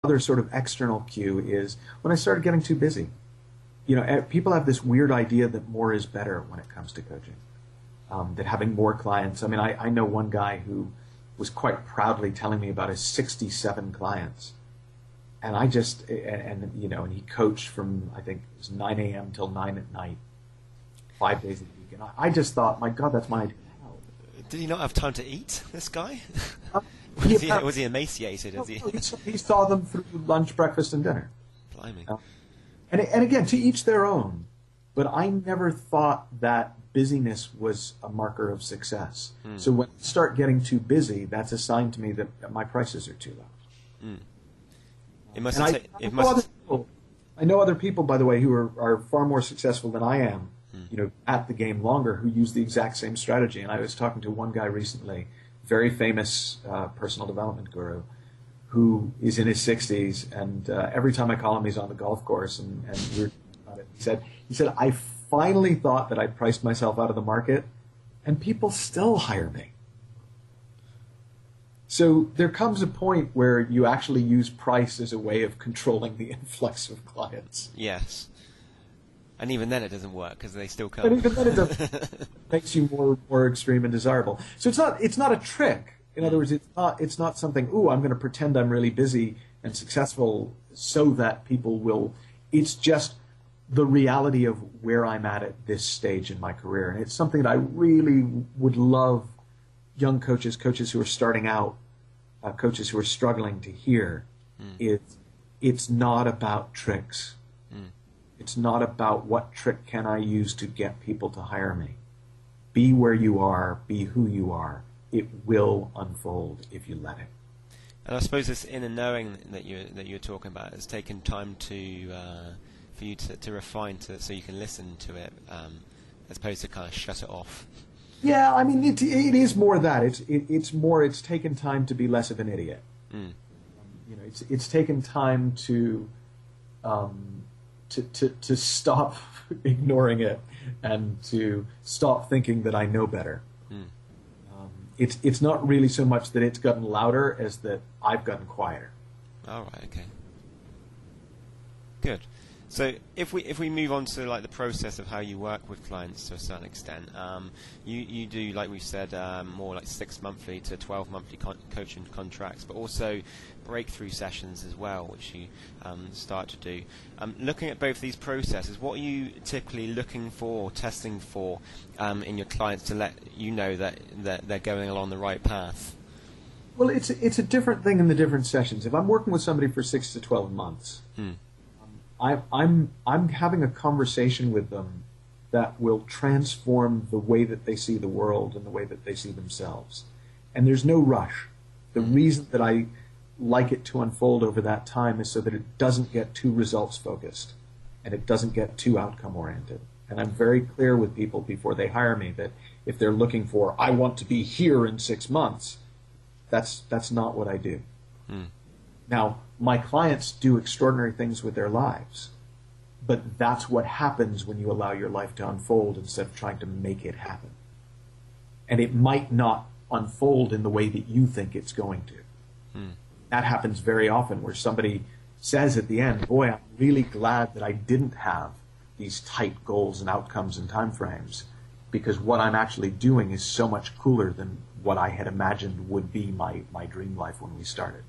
other sort of external cue is when I started getting too busy. People have this weird idea that more is better when it comes to coaching, that having more clients. I mean, I know one guy who was quite proudly telling me about his 67 clients. And and he coached from, I think it was 9 a.m. till 9 at night, 5 days a week. And I just thought, my God, that's my idea. Did he not have time to eat, this guy? Was he emaciated? He saw them through lunch, breakfast, and dinner. Blimey. And again, to each their own. But I never thought that busyness was a marker of success. So when I start getting too busy, that's a sign to me that my prices are too low. I know other people, by the way, who are far more successful than I am, at the game longer, who use the exact same strategy. And I was talking to one guy recently, very famous personal development guru, who is in his 60s, and every time I call him, he's on the golf course, and we're about it. He said, I finally thought that I priced myself out of the market, and people still hire me. So there comes a point where you actually use price as a way of controlling the influx of clients. Yes. And even then it doesn't work because they still come. And even then it makes you more extreme and desirable. So it's not a trick. In other words, it's not something, I'm going to pretend I'm really busy and successful so that people will. It's just the reality of where I'm at this stage in my career. And it's something that I really would love young coaches who are starting out, coaches who are struggling to hear. It's not about tricks. It's not about what trick can I use to get people to hire me. Be where you are, be who you are. It will unfold if you let it. And I suppose this inner knowing that you're talking about has taken time for you to refine so you can listen to it, as opposed to kind of shut it off. Yeah, I mean it is more that it's taken time to be less of an idiot. It's taken time to stop ignoring it and to stop thinking that I know better. It's not really so much that it's gotten louder as that I've gotten quieter. All right. Okay. Good. So if we move on to like the process of how you work with clients to a certain extent, you do, like we've said, more like 6 monthly to 12 monthly coaching contracts, but also breakthrough sessions as well, which you start to do. Looking at both these processes, what are you typically looking for or testing for in your clients to let you know that they're going along the right path? Well, it's a different thing in the different sessions. If I'm working with somebody for 6 to 12 months, I'm having a conversation with them that will transform the way that they see the world and the way that they see themselves. And there's no rush. The reason that I like it to unfold over that time is so that it doesn't get too results focused and it doesn't get too outcome oriented. And I'm very clear with people before they hire me that if they're looking for, I want to be here in 6 months, that's not what I do. Now, my clients do extraordinary things with their lives, but that's what happens when you allow your life to unfold instead of trying to make it happen. And it might not unfold in the way that you think it's going to. That happens very often where somebody says at the end, boy, I'm really glad that I didn't have these tight goals and outcomes and timeframes, because what I'm actually doing is so much cooler than what I had imagined would be my dream life when we started.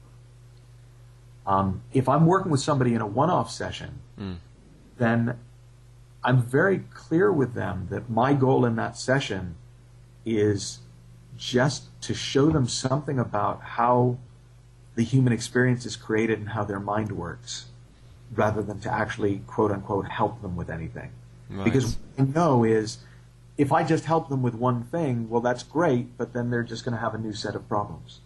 If I'm working with somebody in a one-off session, then I'm very clear with them that my goal in that session is just to show them something about how the human experience is created and how their mind works, rather than to actually, quote-unquote, help them with anything. Right. Because what I know is if I just help them with one thing, well, that's great, but then they're just going to have a new set of problems.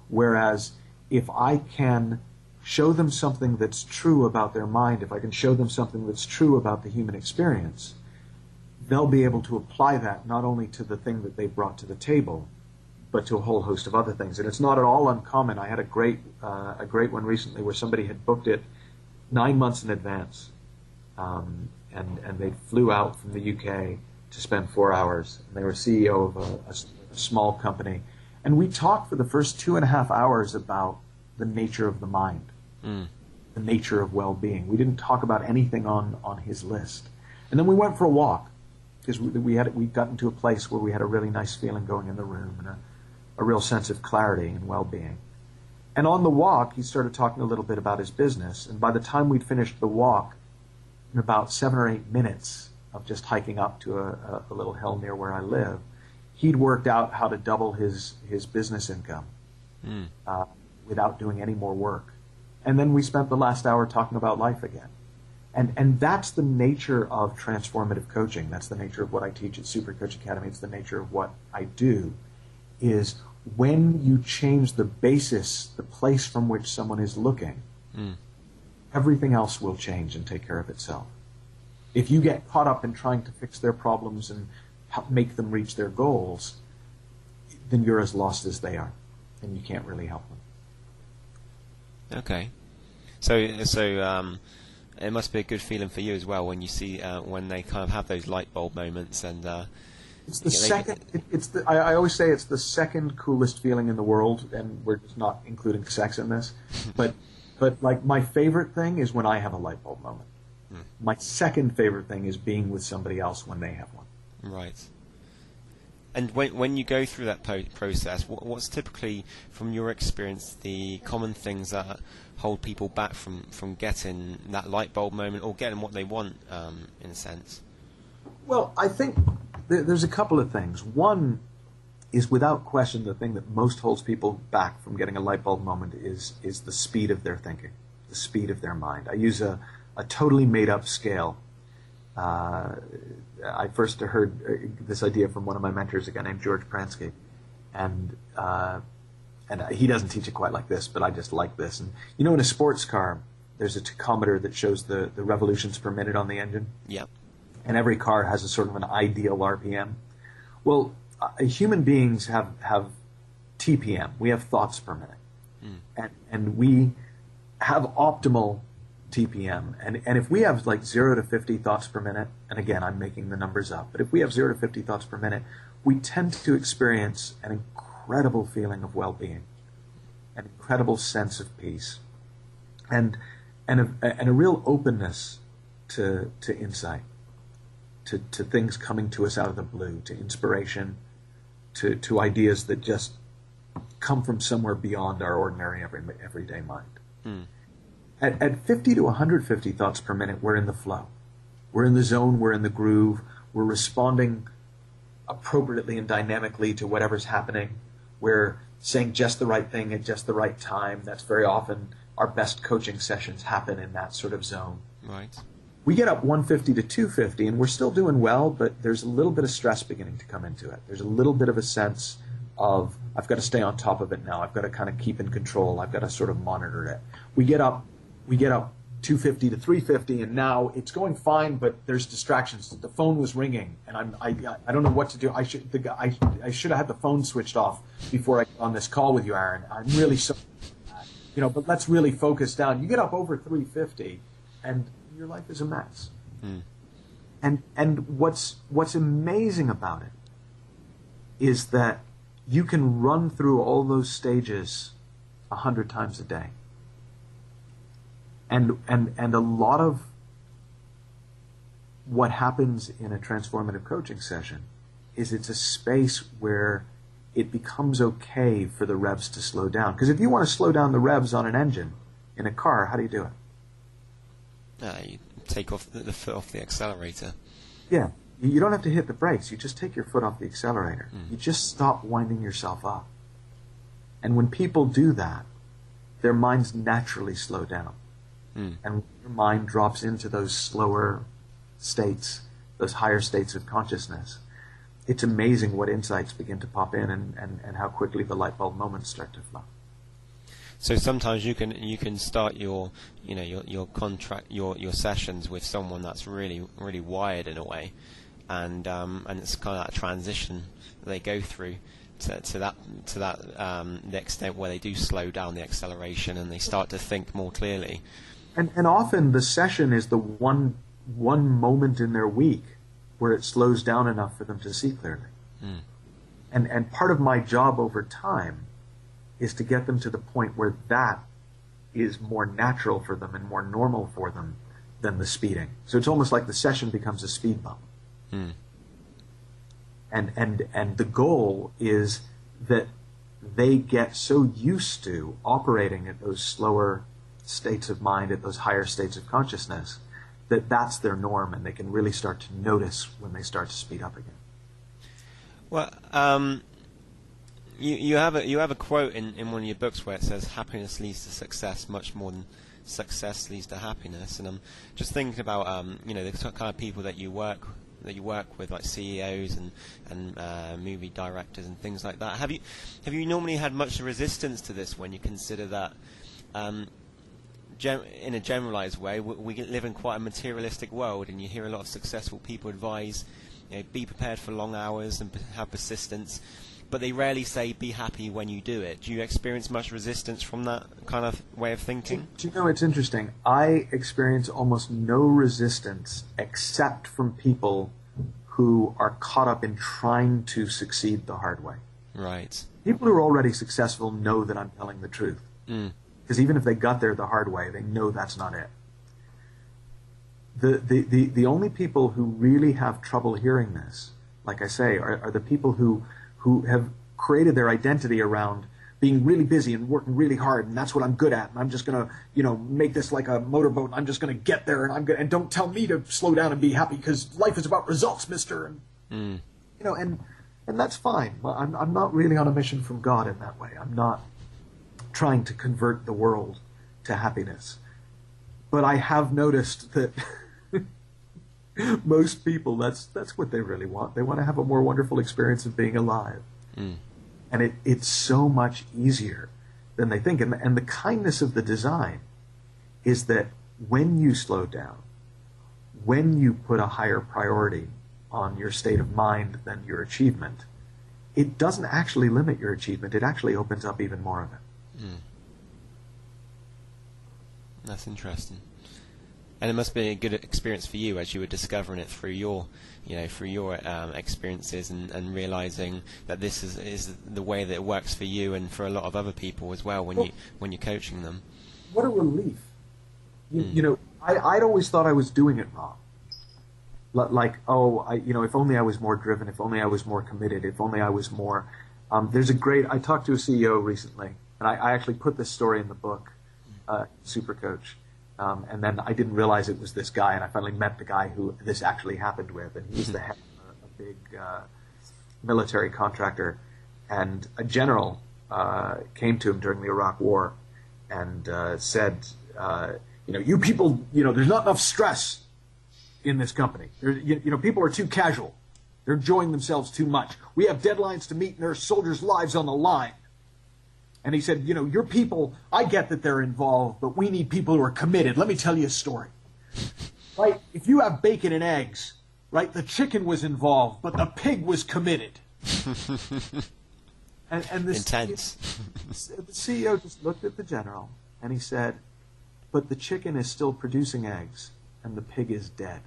Whereas if I can show them something that's true about their mind, if I can show them something that's true about the human experience, they'll be able to apply that not only to the thing that they brought to the table, but to a whole host of other things. And it's not at all uncommon. I had a great one recently where somebody had booked it 9 months in advance, and they flew out from the UK to spend 4 hours. And they were CEO of a small company. And we talked for the first 2.5 hours about the nature of the mind. the nature of well-being. We didn't talk about anything on his list. And then we went for a walk, because we'd gotten to a place where we had a really nice feeling going in the room and a real sense of clarity and well-being. And on the walk, he started talking a little bit about his business. And by the time we'd finished the walk, in about 7 or 8 minutes of just hiking up to a little hill near where I live, he'd worked out how to double his business income without doing any more work. And then we spent the last hour talking about life again. And that's the nature of transformative coaching. That's the nature of what I teach at Supercoach Academy. It's the nature of what I do, is when you change the basis, the place from which someone is looking, everything else will change and take care of itself. If you get caught up in trying to fix their problems and help make them reach their goals, then you're as lost as they are, and you can't really help them. Okay. So it must be a good feeling for you as well when you see when they kind of have those light bulb moments, and it's the second. I always say it's the second coolest feeling in the world, and we're just not including sex in this. But like, my favorite thing is when I have a light bulb moment. My second favorite thing is being with somebody else when they have one. Right. And when you go through that process, what's typically, from your experience, the common things that hold people back from getting that light bulb moment or getting what they want, in a sense? Well, I think there's a couple of things. One is, without question, the thing that most holds people back from getting a light bulb moment is the speed of their thinking, the speed of their mind. I use a totally made-up scale. I first heard this idea from one of my mentors, a guy named George Pransky, and he doesn't teach it quite like this, but I just like this. And in a sports car, there's a tachometer that shows the revolutions per minute on the engine. Yep. And every car has a sort of an ideal RPM. Well, human beings have TPM. We have thoughts per minute, and we have optimal TPM. And if we have like 0 to 50 thoughts per minute, and again, I'm making the numbers up, but if we have 0 to 50 thoughts per minute, we tend to experience an incredible feeling of well-being, an incredible sense of peace, and a real openness to insight, to things coming to us out of the blue, to inspiration, to ideas that just come from somewhere beyond our ordinary everyday mind. At 50 to 150 thoughts per minute, we're in the flow. We're in the zone, we're in the groove, we're responding appropriately and dynamically to whatever's happening. We're saying just the right thing at just the right time. That's very often our best coaching sessions happen in that sort of zone. Right. We get up 150 to 250, and we're still doing well, but there's a little bit of stress beginning to come into it. There's a little bit of a sense of, I've got to stay on top of it now. I've got to kind of keep in control. I've got to sort of monitor it. We get up 250 to 350, and now it's going fine, but there's distractions. The phone was ringing, and I don't know what to do. I should have had the phone switched off before I got on this call with you, Aaron. I'm really sorry. But let's really focus down. You get up over 350, and your life is a mess. And what's amazing about it is that you can run through all those stages 100 times a day. And a lot of what happens in a transformative coaching session is it's a space where it becomes okay for the revs to slow down. Because if you want to slow down the revs on an engine in a car, how do you do it? You take off the foot off the accelerator. Yeah. You don't have to hit the brakes. You just take your foot off the accelerator. You just stop winding yourself up. And when people do that, their minds naturally slow down. And your mind drops into those slower states, those higher states of consciousness. It's amazing what insights begin to pop in and how quickly the light bulb moments start to flow. So sometimes you can start your sessions with someone that's really really wired in a way, and it's kind of that transition they go through to that the extent where they do slow down the acceleration and they start to think more clearly. And often the session is the one moment in their week where it slows down enough for them to see clearly. And part of my job over time is to get them to the point where that is more natural for them and more normal for them than the speeding. So it's almost like the session becomes a speed bump. Hmm. And the goal is that they get so used to operating at those slower states of mind, at those higher states of consciousness, that that's their norm, and they can really start to notice when they start to speed up again. Well, you have a quote in one of your books where it says happiness leads to success much more than success leads to happiness, and I'm just thinking about the kind of people that you work with, like CEOs and movie directors and things like that. Have you normally had much resistance to this when you consider that? In a generalized way, we live in quite a materialistic world, and you hear a lot of successful people advise, be prepared for long hours and have persistence, but they rarely say be happy when you do it. Do you experience much resistance from that kind of way of thinking? Do you know, it's interesting. I experience almost no resistance except from people who are caught up in trying to succeed the hard way. Right. People who are already successful know that I'm telling the truth. Mm. Because even if they got there the hard way, they know that's not it. The only people who really have trouble hearing this, like I say, are the people who have created their identity around being really busy and working really hard, and that's what I'm good at, and I'm just going to, make this like a motorboat, and I'm just going to get there, and don't tell me to slow down and be happy, because life is about results, mister. And and that's fine. I'm not really on a mission from God in that way. I'm not trying to convert the world to happiness. But I have noticed that most people, that's what they really want. They want to have a more wonderful experience of being alive. Mm. And it's so much easier than they think. And the kindness of the design is that when you slow down, when you put a higher priority on your state of mind than your achievement, it doesn't actually limit your achievement. It actually opens up even more of it. Mm. That's interesting, and it must be a good experience for you as you were discovering it through your experiences and realizing that this is the way that it works for you and for a lot of other people as well when you're coaching them. What a relief! I'd always thought I was doing it wrong. Like, if only I was more driven, if only I was more committed, if only I was more. I talked to a CEO recently. And I actually put this story in the book, Supercoach, and then I didn't realize it was this guy, and I finally met the guy who this actually happened with, and he's the head of a big military contractor, and a general came to him during the Iraq War and said, you people, there's not enough stress in this company. People are too casual. They're enjoying themselves too much. We have deadlines to meet, and there are soldiers' lives on the line. And he said, your people, I get that they're involved, but we need people who are committed. Let me tell you a story. Right? If you have bacon and eggs, right, the chicken was involved, but the pig was committed. and this, Intense. The CEO just looked at the general, and he said, but the chicken is still producing eggs, and the pig is dead.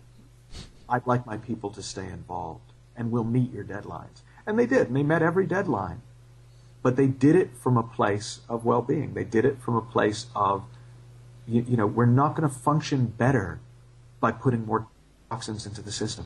I'd like my people to stay involved, and we'll meet your deadlines. And they did, and they met every deadline. But they did it from a place of well-being. They did it from a place of, we're not going to function better by putting more toxins into the system.